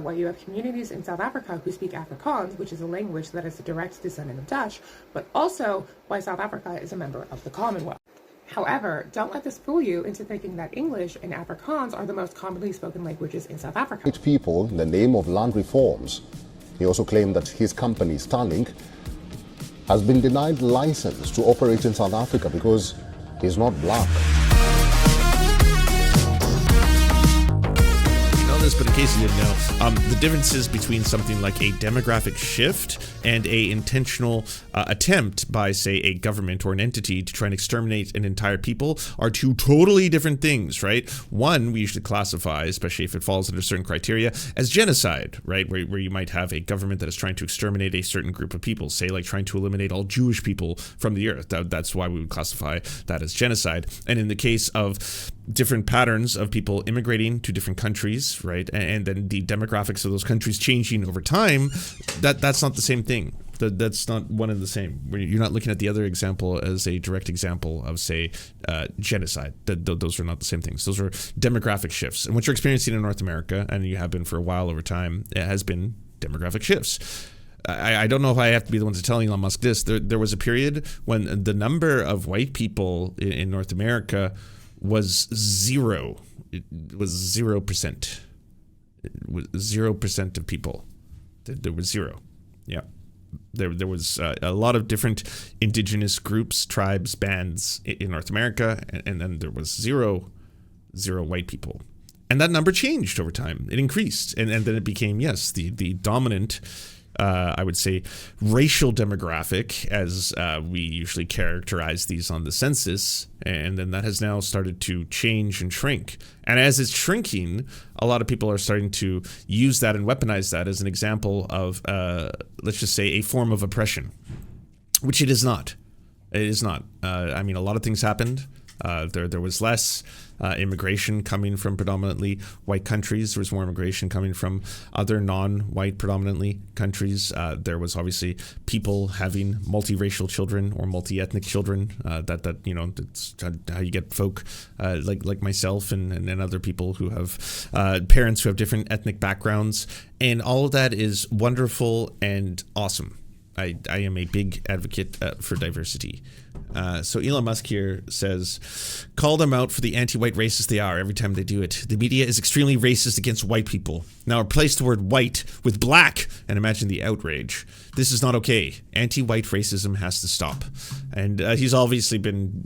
why you have communities in South Africa who speak Afrikaans, which is a language that is a direct descendant of Dutch, but also why South Africa is a member of the Commonwealth. However, don't let this fool you into thinking that English and Afrikaans are the most commonly spoken languages in South Africa. People in the name of land reforms. He also claimed that his company, Starlink, has been denied license to operate in South Africa because he's not black. But in case you didn't know, the differences between something like a demographic shift and a intentional attempt by, say, a government or an entity to try and exterminate an entire people are two totally different things, right? One, we usually classify, especially if it falls under certain criteria, as genocide, right? Where you might have a government that is trying to exterminate a certain group of people, say like trying to eliminate all Jewish people from the earth. That's why we would classify that as genocide. And in the case of different patterns of people immigrating to different countries, right, and then the demographics of those countries changing over time, that's not the same thing. That's not one and the same. You're not looking at the other example as a direct example of, say, genocide. Those are not the same things. Those are demographic shifts. And what you're experiencing in North America, and you have been for a while over time, it has been demographic shifts. I don't know if I have to be the one to tell Elon Musk this. There was a period when the number of white people in North America was zero. It was 0%. It was 0% of people. There was zero. Yeah. There was a lot of different indigenous groups, tribes, bands in North America, and then there was zero white people. And that number changed over time. It increased. And then it became, yes, the dominant, I would say, racial demographic, as we usually characterize these on the census. And then that has now started to change and shrink. And as it's shrinking, a lot of people are starting to use that and weaponize that as an example of, let's just say, a form of oppression, which it is not. It is not. I mean, a lot of things happened. There was less immigration coming from predominantly white countries. There was more immigration coming from other non-white predominantly countries. There was obviously people having multiracial children or multi-ethnic children. That's how you get folk like myself and other people who have parents who have different ethnic backgrounds. And all of that is wonderful and awesome. I am a big advocate for diversity. So Elon Musk here says, call them out for the anti-white racist they are every time they do it. The media is extremely racist against white people. Now replace the word white with black and imagine the outrage. This is not okay. Anti-white racism has to stop. And he's obviously been,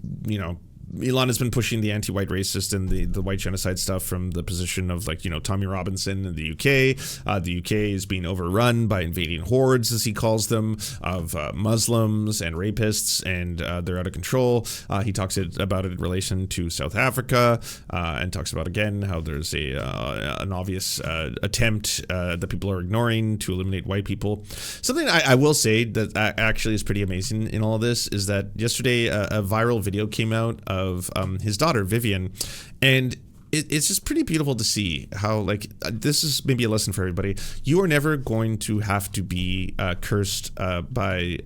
Elon has been pushing the anti-white racist and the white genocide stuff from the position of Tommy Robinson in the UK. The UK is being overrun by invading hordes, as he calls them, of Muslims and rapists, and they're out of control. He talks about it in relation to South Africa, and talks about again how there's an obvious attempt that people are ignoring to eliminate white people. Something I will say that actually is pretty amazing in all of this is that yesterday a viral video came out of his daughter Vivian, and it's just pretty beautiful to see how, this is maybe a lesson for everybody. You are never going to have to be cursed by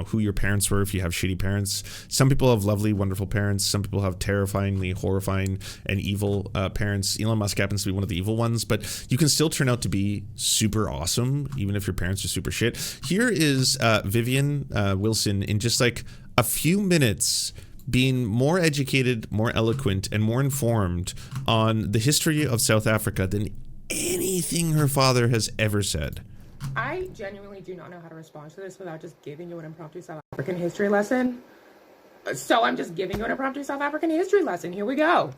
who your parents were if you have shitty parents. Some people have lovely, wonderful parents. Some people have terrifyingly horrifying and evil parents. Elon Musk happens to be one of the evil ones, but you can still turn out to be super awesome even if your parents are super shit. Here is Vivian Wilson in just a few minutes being more educated, more eloquent, and more informed on the history of South Africa than anything her father has ever said. I genuinely do not know how to respond to this without just giving you an impromptu South African history lesson. So I'm just giving you an impromptu South African history lesson. Here we go.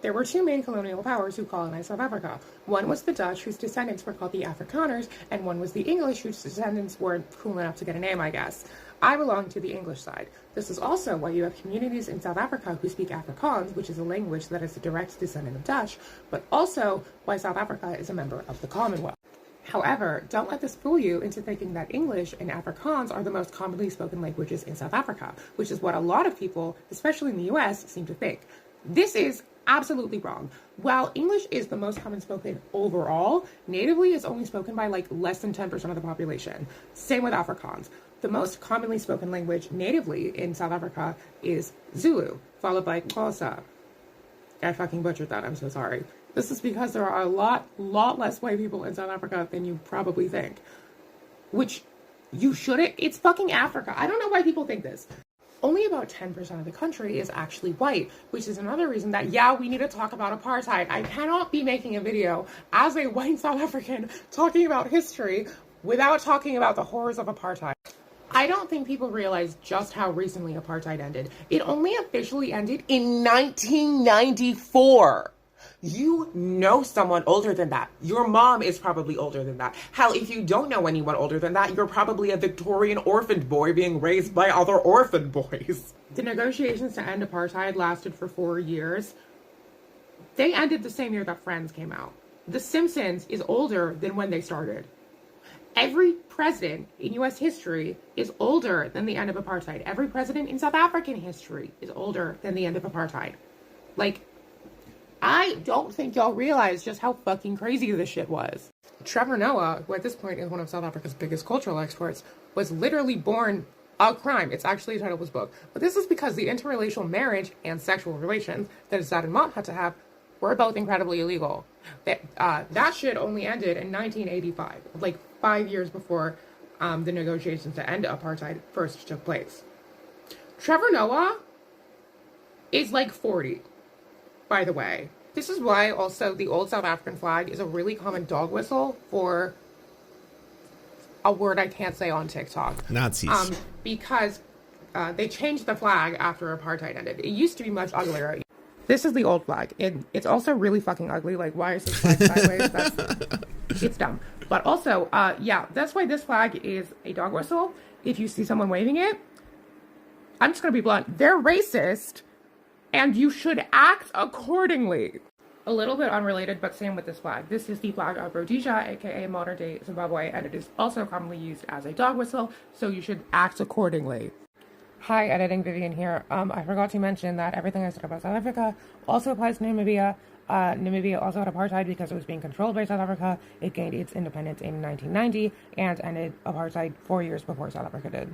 There were two main colonial powers who colonized South Africa. One was the Dutch, whose descendants were called the Afrikaners, and one was the English, whose descendants weren't cool enough to get a name, I guess. I belong to the English side. This is also why you have communities in South Africa who speak Afrikaans, which is a language that is a direct descendant of Dutch, but also why South Africa is a member of the Commonwealth. However, don't let this fool you into thinking that English and Afrikaans are the most commonly spoken languages in South Africa, which is what a lot of people, especially in the US, seem to think. This is absolutely wrong. While English is the most common spoken overall, natively is only spoken by less than 10% of the population. Same with Afrikaans. The most commonly spoken language natively in South Africa is Zulu, followed by Xhosa. I fucking butchered that, I'm so sorry. This is because there are a lot less white people in South Africa than you probably think. Which you shouldn't. It's fucking Africa. I don't know why people think this. Only about 10% of the country is actually white, which is another reason that, yeah, we need to talk about apartheid. I cannot be making a video as a white South African talking about history without talking about the horrors of apartheid. I don't think people realize just how recently apartheid ended. It only officially ended in 1994. You know someone older than that. Your mom is probably older than that. Hell, if you don't know anyone older than that, you're probably a Victorian orphaned boy being raised by other orphaned boys. The negotiations to end apartheid lasted for 4 years. They ended the same year that Friends came out. The Simpsons is older than when they started. Every president in U.S. history is older than the end of apartheid. Every president in South African history is older than the end of apartheid. Like, I don't think y'all realize just how fucking crazy this shit was. Trevor Noah, who at this point is one of South Africa's biggest cultural exports, was literally born a crime. It's actually a title of his book. But this is because the interracial marriage and sexual relations that his dad and mom had to have were both incredibly illegal. That shit only ended in 1985, like 5 years before the negotiations to end apartheid first took place. Trevor Noah is like 40. By the way, this is why also the old South African flag is a really common dog whistle for a word I can't say on TikTok. Nazis. Because they changed the flag after apartheid ended. It used to be much uglier. This is the old flag. It's also really fucking ugly. Like, why is this flag sideways? It's dumb. But also, yeah, that's why this flag is a dog whistle. If you see someone waving it, I'm just going to be blunt. They're racist. And you should act accordingly. A little bit unrelated, but same with this flag. This is the flag of Rhodesia, aka modern day Zimbabwe, and it is also commonly used as a dog whistle, so you should act accordingly. Hi, editing Vivian here. I forgot to mention that everything I said about South Africa also applies to Namibia. Namibia also had apartheid because it was being controlled by South Africa. It gained its independence in 1990 and ended apartheid 4 years before South Africa did.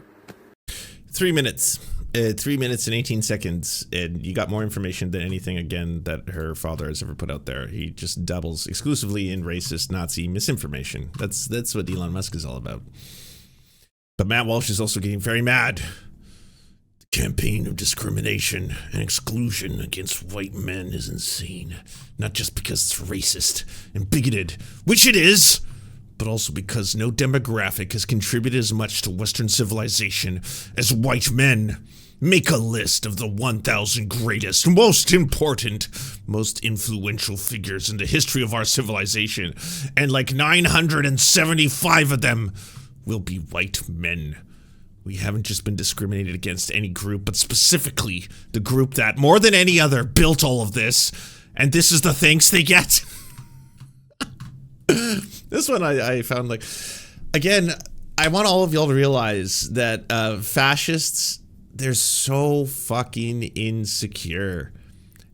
3 minutes. 3 minutes and 18 seconds, and you got more information than anything, again, that her father has ever put out there. He just dabbles exclusively in racist Nazi misinformation. That's what Elon Musk is all about. But Matt Walsh is also getting very mad. The campaign of discrimination and exclusion against white men is insane. Not just because it's racist and bigoted, which it is, but also because no demographic has contributed as much to Western civilization as white men. Make a list of the 1,000 greatest, most important, most influential figures in the history of our civilization, and like 975 of them will be white men. We haven't just been discriminated against any group, but specifically the group that, more than any other, built all of this, and this is the thanks they get. This one I found, like, again, I want all of y'all to realize that fascists, they're so fucking insecure.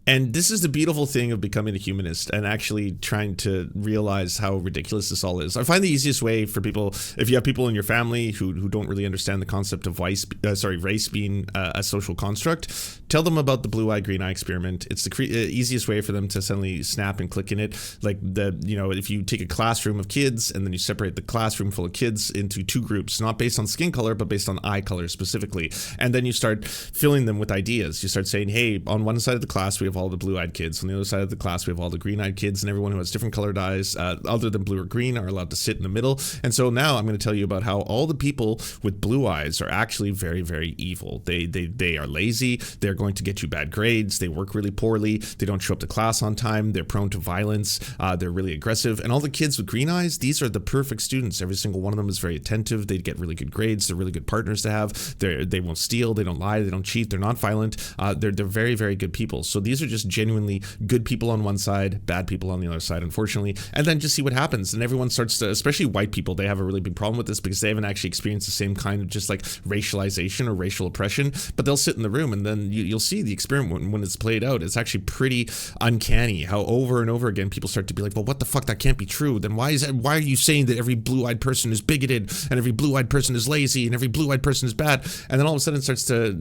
And this is the beautiful thing of becoming a humanist and actually trying to realize how ridiculous this all is. I find the easiest way for people, if you have people in your family who don't really understand the concept of race being a social construct, tell them about the blue eye, green eye experiment. It's the easiest way for them to suddenly snap and click in it. Like, if you take a classroom of kids and then you separate the classroom full of kids into two groups, not based on skin color, but based on eye color specifically. And then you start filling them with ideas. You start saying, hey, on one side of the class, we have all the blue-eyed kids. On the other side of the class, we have all the green-eyed kids, and everyone who has different colored eyes other than blue or green are allowed to sit in the middle. And so now I'm going to tell you about how all the people with blue eyes are actually very, very evil. They are lazy. They're going to get you bad grades. They work really poorly. They don't show up to class on time. They're prone to violence. They're really aggressive. And all the kids with green eyes, these are the perfect students. Every single one of them is very attentive. They get really good grades. They're really good partners to have. They won't steal. They don't lie. They don't cheat. They're not violent. They're very, very good people. So these are just genuinely good people on one side, bad people on the other side, unfortunately, and then just see what happens. And everyone starts to, especially white people, they have a really big problem with this because they haven't actually experienced the same kind of just like racialization or racial oppression, but they'll sit in the room and then you'll see the experiment when it's played out. It's actually pretty uncanny how over and over again people start to be like, well, what the fuck, that can't be true. Then why are you saying that every blue-eyed person is bigoted and every blue-eyed person is lazy and every blue-eyed person is bad? And then all of a sudden it starts to,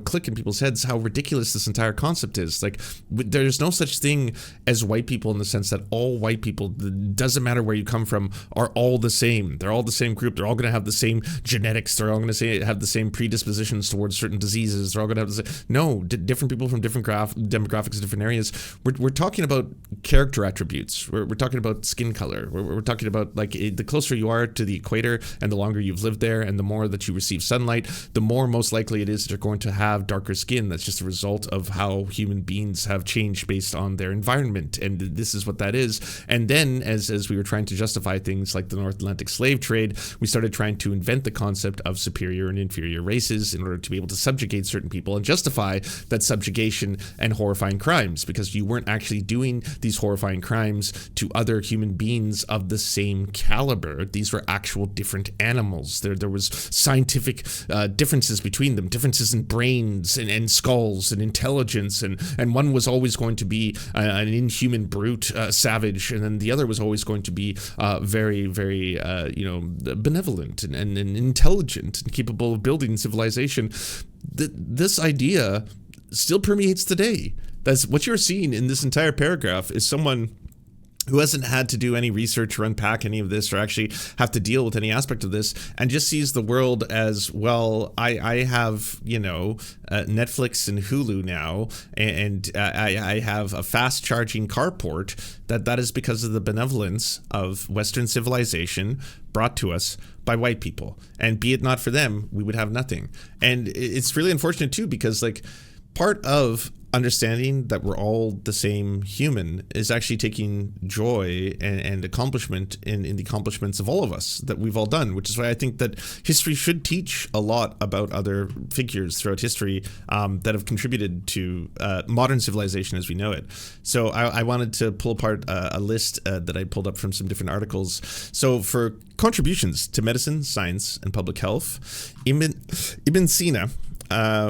click in people's heads how ridiculous this entire concept is. Like, there's no such thing as white people in the sense that all white people, doesn't matter where you come from, are all the same. They're all the same group. They're all going to have the same genetics. They're all going to have the same predispositions towards certain diseases. They're all going to have the same. No, different people from different demographics, different areas. We're talking about character attributes. We're talking about skin color. We're talking about, like, the closer you are to the equator and the longer you've lived there and the more that you receive sunlight, the more most likely it is that you're going to have darker skin. That's just a result of how human beings have changed based on their environment, and this is what that is. And then as we were trying to justify things like the North Atlantic slave trade, we started trying to invent the concept of superior and inferior races in order to be able to subjugate certain people and justify that subjugation and horrifying crimes, because you weren't actually doing these horrifying crimes to other human beings of the same caliber. These were actual different animals. There was scientific differences between them, differences in brains and skulls and intelligence, and one was always going to be an inhuman brute, savage, and then the other was always going to be very, very benevolent and intelligent and capable of building civilization. This idea still permeates today. That's what you're seeing in this entire paragraph, is someone who hasn't had to do any research or unpack any of this or actually have to deal with any aspect of this, and just sees the world as, well, I have, Netflix and Hulu now, and I have a fast charging carport, that is because of the benevolence of Western civilization brought to us by white people. And be it not for them, we would have nothing. And it's really unfortunate too, because, like, part of understanding that we're all the same human is actually taking joy and accomplishment in the accomplishments of all of us that we've all done, which is why I think that history should teach a lot about other figures throughout history that have contributed to modern civilization as we know it. So I wanted to pull apart a list that I pulled up from some different articles. So for contributions to medicine, science, and public health, Ibn Sina,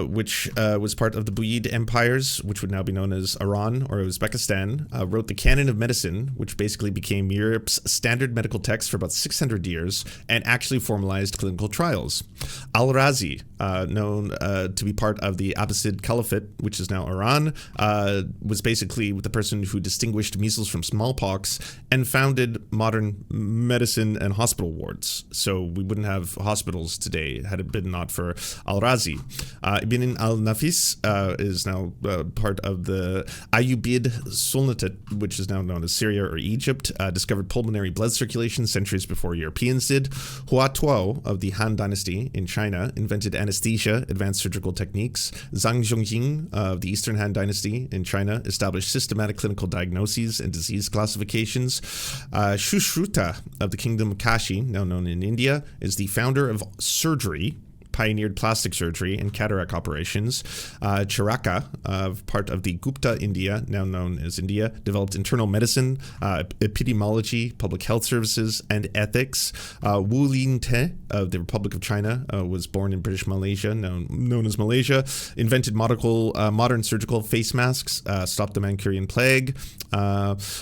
which was part of the Buyid empires, which would now be known as Iran or Uzbekistan, wrote the Canon of Medicine, which basically became Europe's standard medical text for about 600 years and actually formalized clinical trials. Al-Razi, known to be part of the Abbasid Caliphate, which is now Iran, was basically the person who distinguished measles from smallpox and founded modern medicine and hospital wards. So we wouldn't have hospitals today had it been not for Al-Razi. Ibn al-Nafis is now part of the Ayyubid Sultanate, which is now known as Syria or Egypt, discovered pulmonary blood circulation centuries before Europeans did. Hua Tuo of the Han Dynasty in China invented anesthesia, advanced surgical techniques. Zhang Zhongying of the Eastern Han Dynasty in China established systematic clinical diagnoses and disease classifications. Shushruta of the Kingdom of Kashi, now known in India, is the founder of surgery, pioneered plastic surgery and cataract operations. Charaka, part of the Gupta India, now known as India, developed internal medicine, epidemiology, public health services, and ethics. Wu Lin-te of the Republic of China was born in British Malaysia, known as Malaysia, invented modern surgical face masks, stopped the Mancunian plague.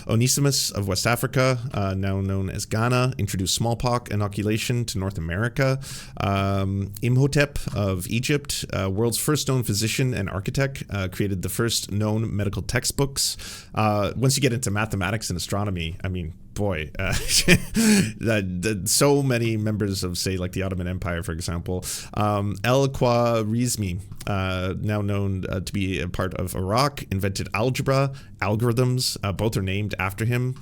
Onesimus of West Africa, now known as Ghana, introduced smallpox inoculation to North America. Imhotep of Egypt, world's first known physician and architect, created the first known medical textbooks. Once you get into mathematics and astronomy, I mean, boy, so many members of, say, like the Ottoman Empire, for example. El-Khwarizmi, now known to be a part of Iraq, invented algebra, algorithms, both are named after him.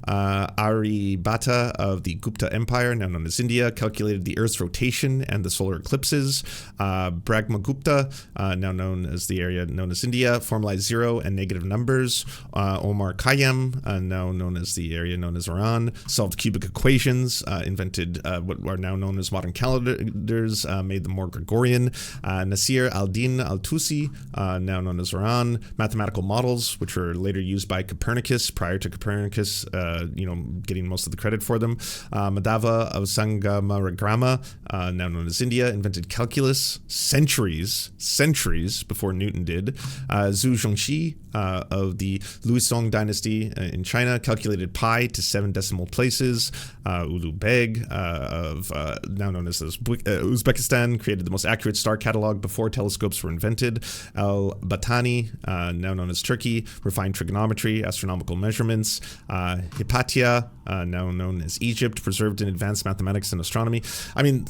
Aryabhata of the Gupta Empire, now known as India, calculated the Earth's rotation and the solar eclipses. Brahmagupta, now known as the area known as India, formalized zero and negative numbers. Omar Khayyam, now known as the area known as Iran, solved cubic equations, invented what are now known as modern calendars, made them more Gregorian. Nasir al-Din al-Tusi, now known as Iran, mathematical models, which were later later used by Copernicus prior to Copernicus, getting most of the credit for them. Madhava of Sangamagrama, now known as India, invented calculus centuries before Newton did. Zhu Zhongxi of the Luisong dynasty in China calculated pi to 7 decimal places. Ulu Beg now known as Uzbekistan created the most accurate star catalog before telescopes were invented. Al-Batani, now known as Turkey, refined trigonometry, astronomical measurements. Hypatia, now known as Egypt, preserved in advanced mathematics and astronomy. I mean,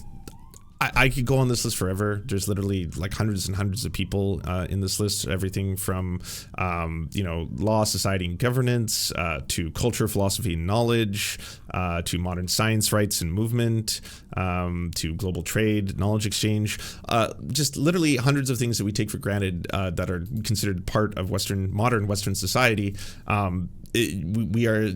I could go on this list forever. There's literally like hundreds and hundreds of people in this list. Everything from, law, society, and governance, to culture, philosophy, and knowledge, to modern science, rights, and movement, to global trade, knowledge exchange. Just literally hundreds of things that we take for granted that are considered part of modern Western society. We are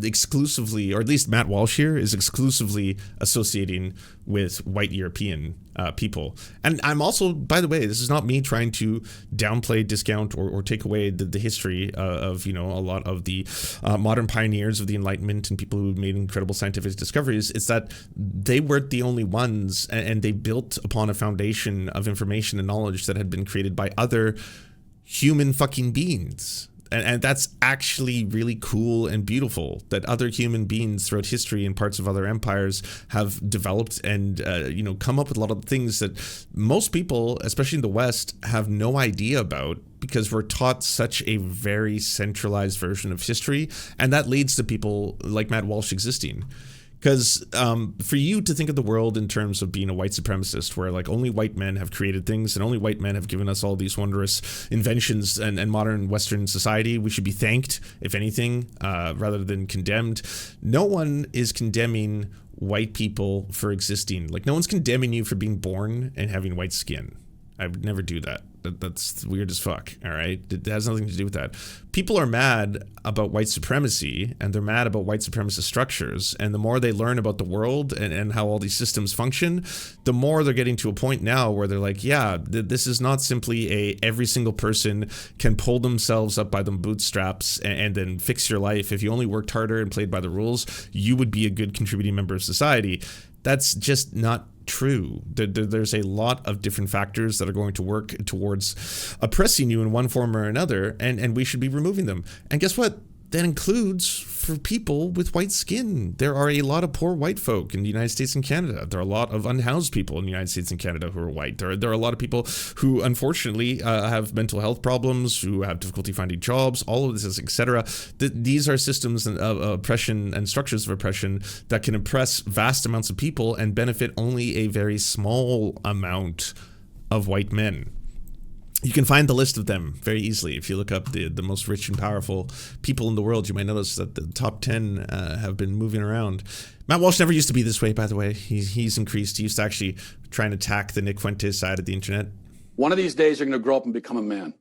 exclusively, or at least Matt Walsh here is exclusively associating with white European people. And I'm also, by the way, this is not me trying to downplay, discount, or take away the history of, a lot of the modern pioneers of the Enlightenment and people who made incredible scientific discoveries. It's that they weren't the only ones, and they built upon a foundation of information and knowledge that had been created by other human fucking beings. And that's actually really cool and beautiful that other human beings throughout history and parts of other empires have developed and, come up with a lot of things that most people, especially in the West, have no idea about because we're taught such a very centralized version of history. And that leads to people like Matt Walsh existing. Because for you to think of the world in terms of being a white supremacist, where like only white men have created things and only white men have given us all these wondrous inventions and modern Western society, we should be thanked, if anything, rather than condemned. No one is condemning white people for existing. Like no one's condemning you for being born and having white skin. I would never do that. That's weird as fuck, all right? It has nothing to do with that. People are mad about white supremacy, and they're mad about white supremacist structures, and the more they learn about the world and how all these systems function, the more they're getting to a point now where they're like, yeah, this is not simply every single person can pull themselves up by the bootstraps and then fix your life. If you only worked harder and played by the rules, you would be a good contributing member of society. That's just not true. There's a lot of different factors that are going to work towards oppressing you in one form or another, and we should be removing them. And guess what? That includes for people with white skin. There are a lot of poor white folk in the United States and Canada. There are a lot of unhoused people in the United States and Canada who are white. There are a lot of people who unfortunately have mental health problems, who have difficulty finding jobs, all of this, etc. These are systems of oppression and structures of oppression that can oppress vast amounts of people and benefit only a very small amount of white men. You can find the list of them very easily. If you look up the most rich and powerful people in the world, you might notice that the top 10 have been moving around. Matt Walsh never used to be this way, by the way. He's increased. He used to actually try and attack the Nick Fuentes side of the internet. One of these days, you're going to grow up and become a man.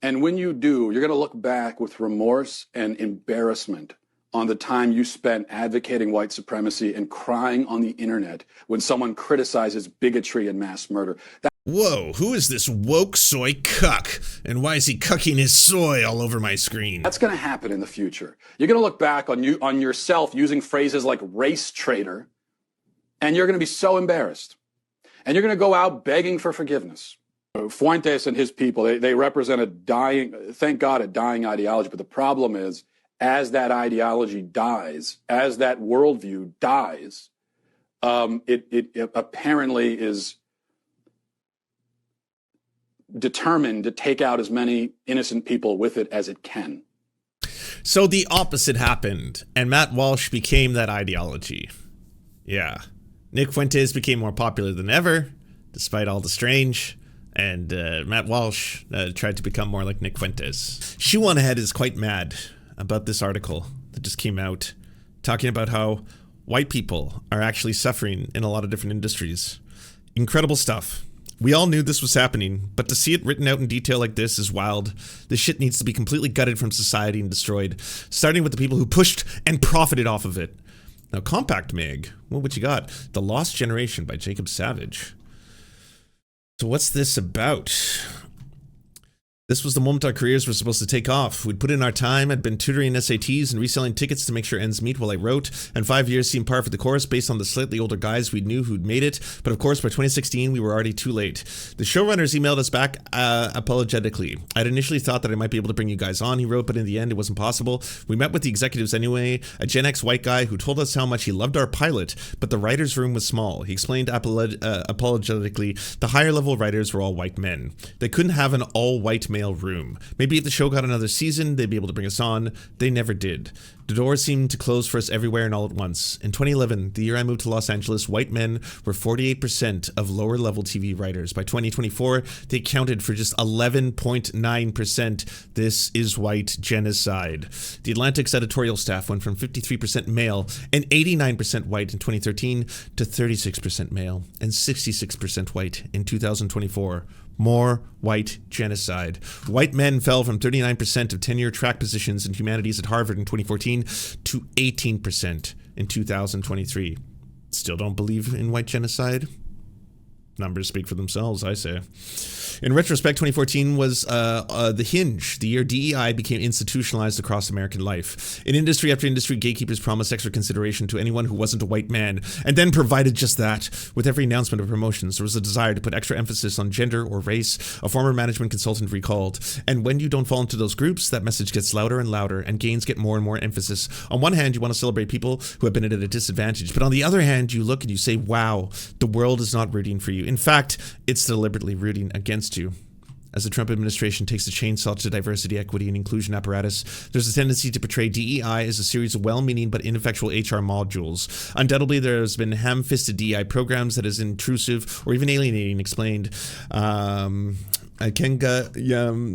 And when you do, you're going to look back with remorse and embarrassment on the time you spent advocating white supremacy and crying on the internet when someone criticizes bigotry and mass murder. Whoa, who is this woke soy cuck? And why is he cucking his soy all over my screen? That's going to happen in the future. You're going to look back on yourself using phrases like race traitor, and you're going to be so embarrassed. And you're going to go out begging for forgiveness. Fuentes and his people, they represent a dying, thank God, a dying ideology. But the problem is, as that ideology dies, as that worldview dies, it apparently is determined to take out as many innocent people with it as it can. So the opposite happened, and Matt Walsh became that ideology. Yeah. Nick Fuentes became more popular than ever, despite all the strange, and Matt Walsh tried to become more like Nick Fuentes. ShoeOnHead is quite mad about this article that just came out, talking about how white people are actually suffering in a lot of different industries. Incredible stuff. We all knew this was happening, but to see it written out in detail like this is wild. This shit needs to be completely gutted from society and destroyed, starting with the people who pushed and profited off of it. Now, Compact Mag, what you got? The Lost Generation by Jacob Savage. So what's this about? This was the moment our careers were supposed to take off. We'd put in our time, I'd been tutoring SATs and reselling tickets to make sure ends meet while I wrote, and 5 years seemed par for the course based on the slightly older guys we knew who'd made it, but of course by 2016 we were already too late. The showrunners emailed us back apologetically. I'd initially thought that I might be able to bring you guys on, he wrote, but in the end it wasn't possible. We met with the executives anyway, a Gen X white guy who told us how much he loved our pilot, but the writer's room was small. He explained apologetically the higher level writers were all white men. They couldn't have an all-white male room. Maybe if the show got another season, they'd be able to bring us on. They never did. The doors seemed to close for us everywhere and all at once. In 2011, the year I moved to Los Angeles, white men were 48% of lower-level TV writers. By 2024, they counted for just 11.9%. This is white genocide. The Atlantic's editorial staff went from 53% male and 89% white in 2013 to 36% male and 66% white in 2024. More white genocide. White men fell from 39% of tenure track positions in humanities at Harvard in 2014 to 18% in 2023. Still don't believe in white genocide? Numbers speak for themselves, I say. In retrospect, 2014 was the hinge, the year DEI became institutionalized across American life. In industry after industry, gatekeepers promised extra consideration to anyone who wasn't a white man, and then provided just that. With every announcement of promotions, there was a desire to put extra emphasis on gender or race, a former management consultant recalled. And when you don't fall into those groups, that message gets louder and louder, and gains get more and more emphasis. On one hand, you want to celebrate people who have been at a disadvantage, but on the other hand, you look and you say, wow, the world is not rooting for you. In fact, it's deliberately rooting against you. As the Trump administration takes the chainsaw to diversity, equity, and inclusion apparatus, there's a tendency to portray DEI as a series of well-meaning but ineffectual HR modules. Undoubtedly, there's been ham-fisted DEI programs that is intrusive or even alienating, explained Kenga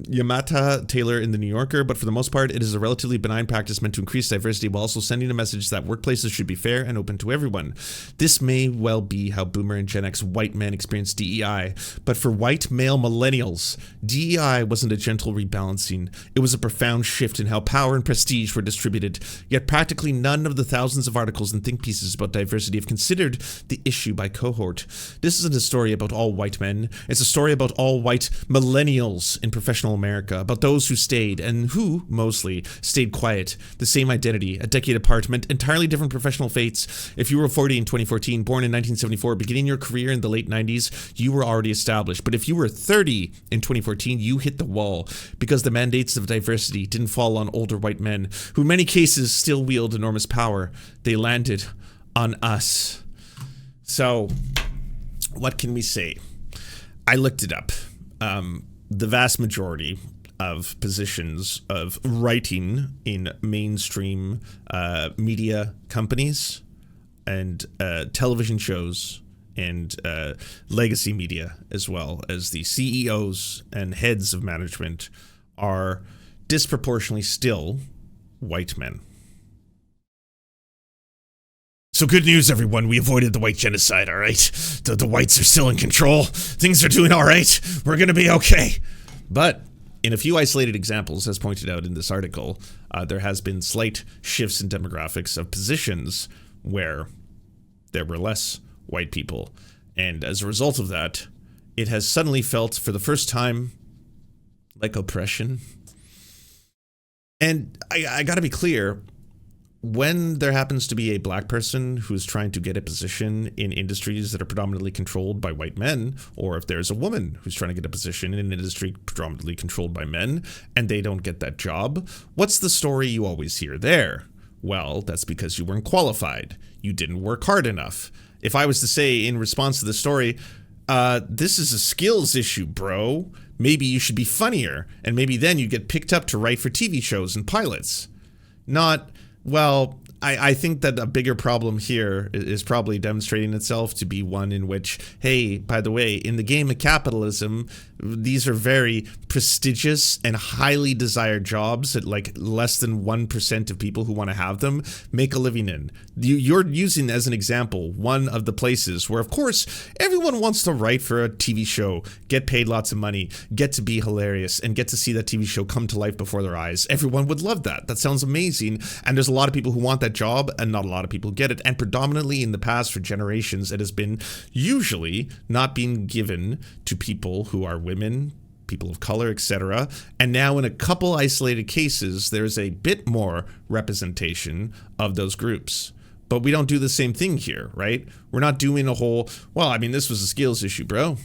Yamata Taylor in The New Yorker, but for the most part, it is a relatively benign practice meant to increase diversity while also sending a message that workplaces should be fair and open to everyone. This may well be how Boomer and Gen X white men experience DEI, but for white male millennials, DEI wasn't a gentle rebalancing. It was a profound shift in how power and prestige were distributed, yet practically none of the thousands of articles and think pieces about diversity have considered the issue by cohort. This isn't a story about all white men. It's a story about all white millennials in professional America, about those who stayed and who, mostly, stayed quiet. The same identity, a decade apart, meant entirely different professional fates. If you were 40 in 2014, born in 1974, beginning your career in the late 90s, you were already established. But if you were 30 in 2014, you hit the wall because the mandates of diversity didn't fall on older white men, who in many cases still wield enormous power. They landed on us. So, what can we say? I looked it up. The vast majority of positions of writing in mainstream media companies and television shows and legacy media, as well as the CEOs and heads of management, are disproportionately still white men. So good news, everyone. We avoided the white genocide, all right? The whites are still in control. Things are doing all right. We're going to be okay. But in a few isolated examples, as pointed out in this article, there has been slight shifts in demographics of positions where there were less white people. And as a result of that, it has suddenly felt for the first time like oppression. And I got to be clear. When there happens to be a black person who's trying to get a position in industries that are predominantly controlled by white men, or if there's a woman who's trying to get a position in an industry predominantly controlled by men, and they don't get that job, what's the story you always hear there? Well, that's because you weren't qualified. You didn't work hard enough. If I was to say in response to the story, this is a skills issue, bro. Maybe you should be funnier, and maybe then you get picked up to write for TV shows and pilots. Not... Well, I think that a bigger problem here is probably demonstrating itself to be one in which, hey, by the way, in the game of capitalism, these are very prestigious and highly desired jobs that like less than 1% of people who want to have them make a living in. You're using as an example one of the places where, of course, everyone wants to write for a TV show, get paid lots of money, get to be hilarious, and get to see that TV show come to life before their eyes. Everyone would love that. That sounds amazing. And there's a lot of people who want that job and not a lot of people get it. And predominantly in the past for generations, it has been usually not being given to people who are women, people of color, etc. And now in a couple isolated cases, there's a bit more representation of those groups. But we don't do the same thing here, right? We're not doing a whole, well, I mean, this was a skills issue, bro.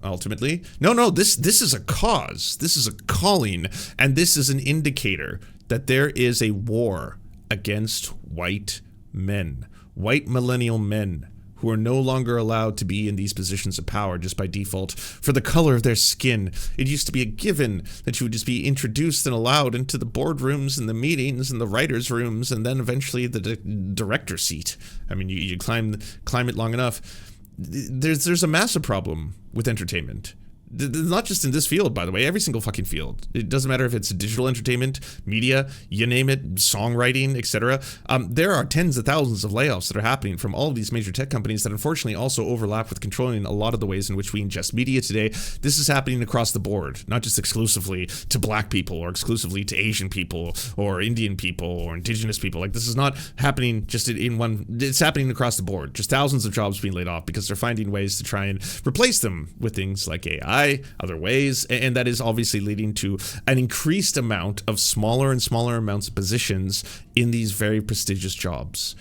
Ultimately. No, this is a cause. This is a calling. And this is an indicator that there is a war against white men, white millennial men, who are no longer allowed to be in these positions of power just by default for the color of their skin. It used to be a given that you would just be introduced and allowed into the boardrooms and the meetings and the writers' rooms and then eventually the director seat. I mean, you climb it long enough. There's a massive problem with entertainment. Not just in this field, by the way, every single fucking field. It doesn't matter if it's digital entertainment, media, you name it, songwriting, etc. There are tens of thousands of layoffs that are happening from all of these major tech companies that unfortunately also overlap with controlling a lot of the ways in which we ingest media today. This is happening across the board, not just exclusively to black people or exclusively to Asian people or Indian people or indigenous people. Like, this is not happening just in one, it's happening across the board. Just thousands of jobs being laid off because they're finding ways to try and replace them with things like AI, other ways, and that is obviously leading to an increased amount of smaller and smaller amounts of positions in these very prestigious jobs.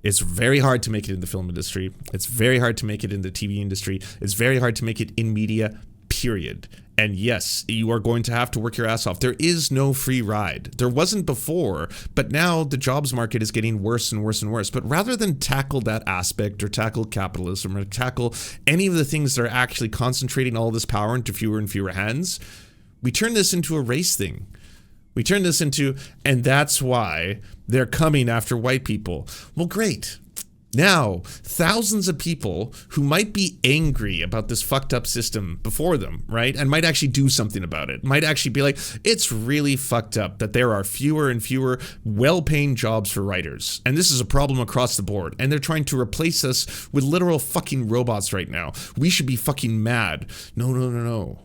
It's very hard to make it in the film industry. It's very hard to make it in the TV industry. It's very hard to make it in media, period. And yes, you are going to have to work your ass off. There is no free ride. There wasn't before, but now the jobs market is getting worse and worse and worse. But rather than tackle that aspect or tackle capitalism or tackle any of the things that are actually concentrating all this power into fewer and fewer hands, we turn this into a race thing. We turn this into, and that's why they're coming after white people. Well, great. Now, thousands of people who might be angry about this fucked up system before them, right? And might actually do something about it. Might actually be like, it's really fucked up that there are fewer and fewer well-paying jobs for writers. And this is a problem across the board. And they're trying to replace us with literal fucking robots right now. We should be fucking mad. No.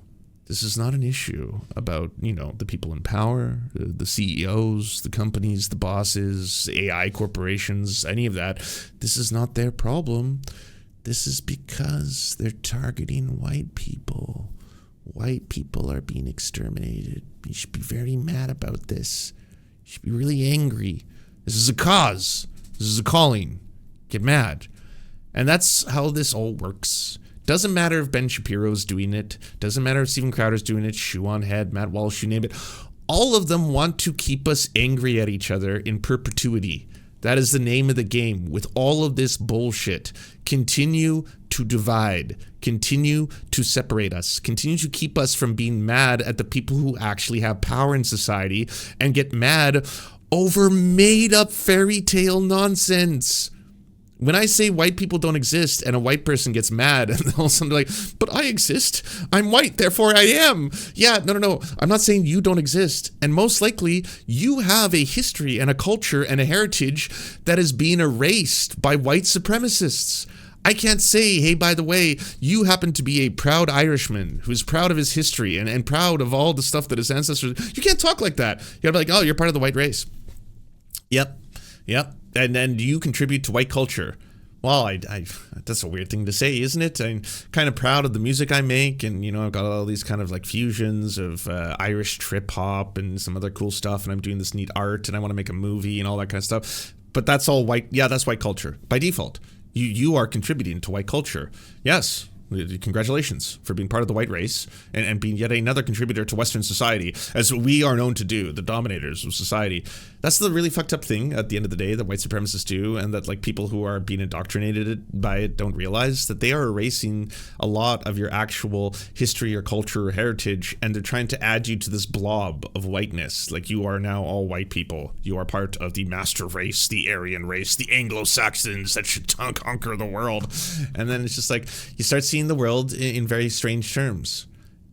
This is not an issue about, the people in power, the CEOs, the companies, the bosses, AI corporations, any of that. This is not their problem. This is because they're targeting white people. White people are being exterminated. You should be very mad about this. You should be really angry. This is a cause. This is a calling. Get mad. And that's how this all works. Doesn't matter if Ben Shapiro's doing it. Doesn't matter if Steven Crowder's doing it. ShoeOnHead, Matt Walsh, you name it. All of them want to keep us angry at each other in perpetuity. That is the name of the game. With all of this bullshit, continue to divide. Continue to separate us. Continue to keep us from being mad at the people who actually have power in society and get mad over made-up fairy tale nonsense. When I say white people don't exist and a white person gets mad and all of a sudden they're like, but I exist. I'm white, therefore I am. Yeah, no. I'm not saying you don't exist. And most likely you have a history and a culture and a heritage that is being erased by white supremacists. I can't say, hey, by the way, you happen to be a proud Irishman who's proud of his history and proud of all the stuff that his ancestors. You can't talk like that. You gotta be like, oh, you're part of the white race. Yep. And then do you contribute to white culture? Well, I that's a weird thing to say, isn't it? I'm kind of proud of the music I make, and I've got all these kind of like fusions of Irish trip hop and some other cool stuff, and I'm doing this neat art, and I want to make a movie and all that kind of stuff. But that's all white. Yeah, that's white culture by default. You are contributing to white culture. Yes. Congratulations for being part of the white race and being yet another contributor to Western society, as we are known to do, the dominators of society. That's the really fucked up thing at the end of the day that white supremacists do, and that like people who are being indoctrinated by it don't realize that they are erasing a lot of your actual history or culture or heritage, and they're trying to add you to this blob of whiteness. Like, you are now all white people. You are part of the master race, the Aryan race, the Anglo-Saxons that should conquer the world. And then it's just like you start seeing the world in very strange terms.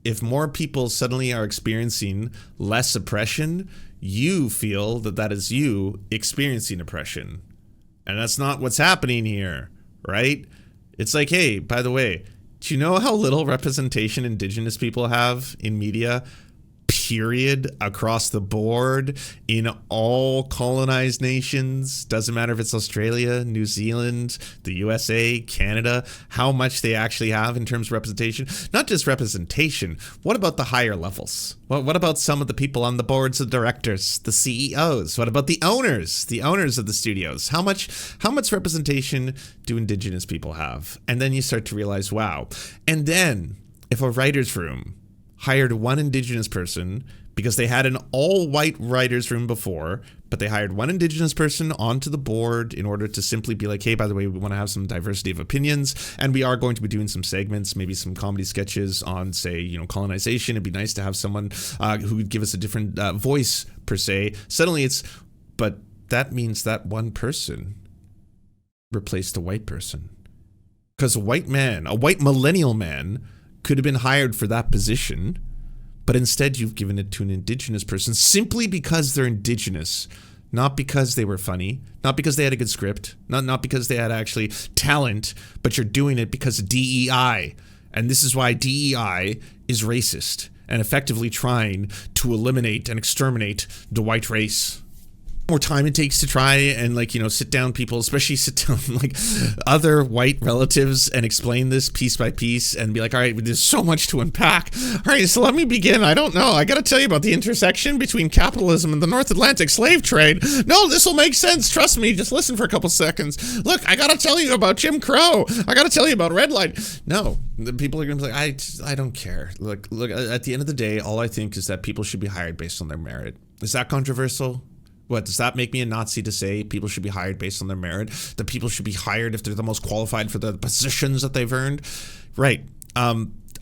If more people suddenly are experiencing less oppression, you feel that is you experiencing oppression. And that's not what's happening here, right? It's like, hey, by the way, do you know how little representation indigenous people have in media? period, across the board, in all colonized nations. Doesn't matter if it's Australia, New Zealand, the USA, Canada, how much they actually have in terms of representation. Not just representation. What about the higher levels? What about some of the people on the boards of directors, the CEOs? What about the owners of the studios? How much representation do Indigenous people have? And then you start to realize, wow. And then if a writer's room hired one Indigenous person, because they had an all-white writer's room before, but they hired one Indigenous person onto the board in order to simply be like, hey, by the way, we want to have some diversity of opinions, and we are going to be doing some segments, maybe some comedy sketches on, say, colonization. It'd be nice to have someone who would give us a different voice, per se. Suddenly but that means that one person replaced a white person. Because a white millennial man, could have been hired for that position, but instead you've given it to an Indigenous person simply because they're Indigenous, not because they were funny, not because they had a good script, not because they had actually talent, but you're doing it because of DEI. And this is why DEI is racist and effectively trying to eliminate and exterminate the white race. More time it takes to try and sit down people, especially sit down other white relatives and explain this piece by piece and be like, all right, there's so much to unpack. All right, so let me begin. I don't know. I got to tell you about the intersection between capitalism and the North Atlantic slave trade. No, this will make sense. Trust me. Just listen for a couple seconds. Look, I got to tell you about Jim Crow. I got to tell you about Red Light. No, the people are going to be like, I don't care. Look, at the end of the day, all I think is that people should be hired based on their merit. Is that controversial? What, does that make me a Nazi to say people should be hired based on their merit? That people should be hired if they're the most qualified for the positions that they've earned? Right.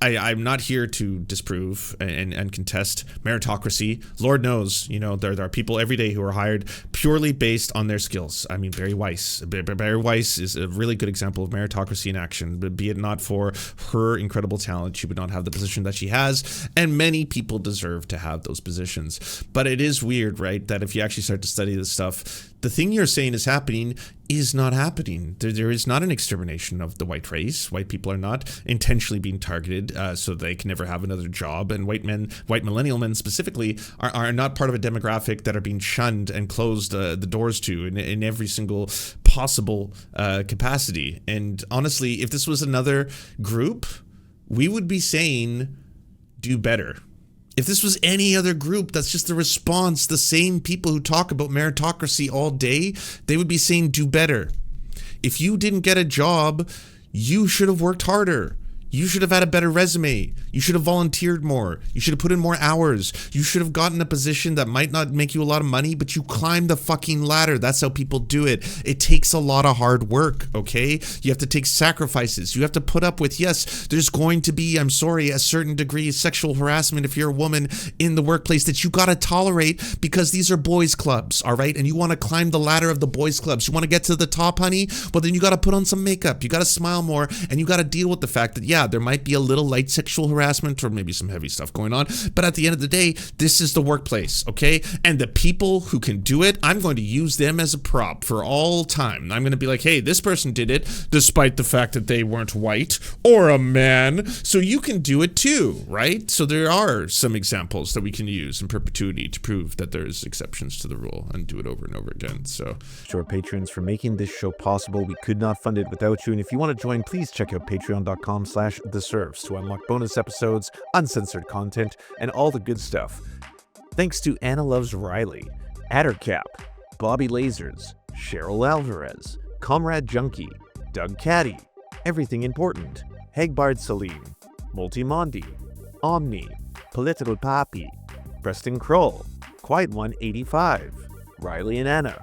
I'm not here to disprove and contest meritocracy. Lord knows, there are people every day who are hired purely based on their skills. I mean, Barry Weiss. Barry Weiss is a really good example of meritocracy in action. But be it not for her incredible talent, she would not have the position that she has. And many people deserve to have those positions. But it is weird, right, that if you actually start to study this stuff, the thing you're saying is happening is not happening. There is not an extermination of the white race. White people are not intentionally being targeted so they can never have another job. And white millennial men specifically, are not part of a demographic that are being shunned and closed the doors to in every single possible capacity. And honestly, if this was another group, we would be saying, do better. If this was any other group, that's just the response. The same people who talk about meritocracy all day, they would be saying, do better. If you didn't get a job, you should have worked harder. You should have had a better resume. You should have volunteered more. You should have put in more hours. You should have gotten a position that might not make you a lot of money, but you climbed the fucking ladder. That's how people do it. It takes a lot of hard work, okay? You have to take sacrifices. You have to put up with, yes, there's going to be, I'm sorry, a certain degree of sexual harassment if you're a woman in the workplace that you gotta tolerate because these are boys clubs, all right? And you wanna climb the ladder of the boys clubs. You wanna get to the top, honey? Well, then you gotta put on some makeup. You gotta smile more, and you gotta deal with the fact that, yeah, there might be a little light sexual harassment or maybe some heavy stuff going on, but at the end of the day, this is the workplace, okay? And the people who can do it, I'm going to use them as a prop for all time. I'm going to be like, hey, this person did it despite the fact that they weren't white or a man, so you can do it too, right? So there are some examples that we can use in perpetuity to prove that there's exceptions to the rule and do it over and over again. So to our patrons for making this show possible. We could not fund it without you, and if you want to join, please check out patreon.com/the Serfs to unlock bonus episodes, uncensored content, and all the good stuff. Thanks to Anna Loves Riley, Addercap, Bobby Lasers, Cheryl Alvarez, Comrade Junkie, Doug Caddy, Everything Important, Hegbard Salim, Multimondi, Omni, Political Papi, Preston Kroll, Quiet One 85, Riley and Anna,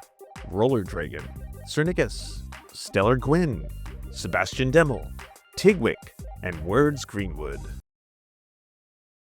Roller Dragon, Cernicus, Stellar Gwyn, Sebastian Demmel, Tigwick, and Words Greenwood.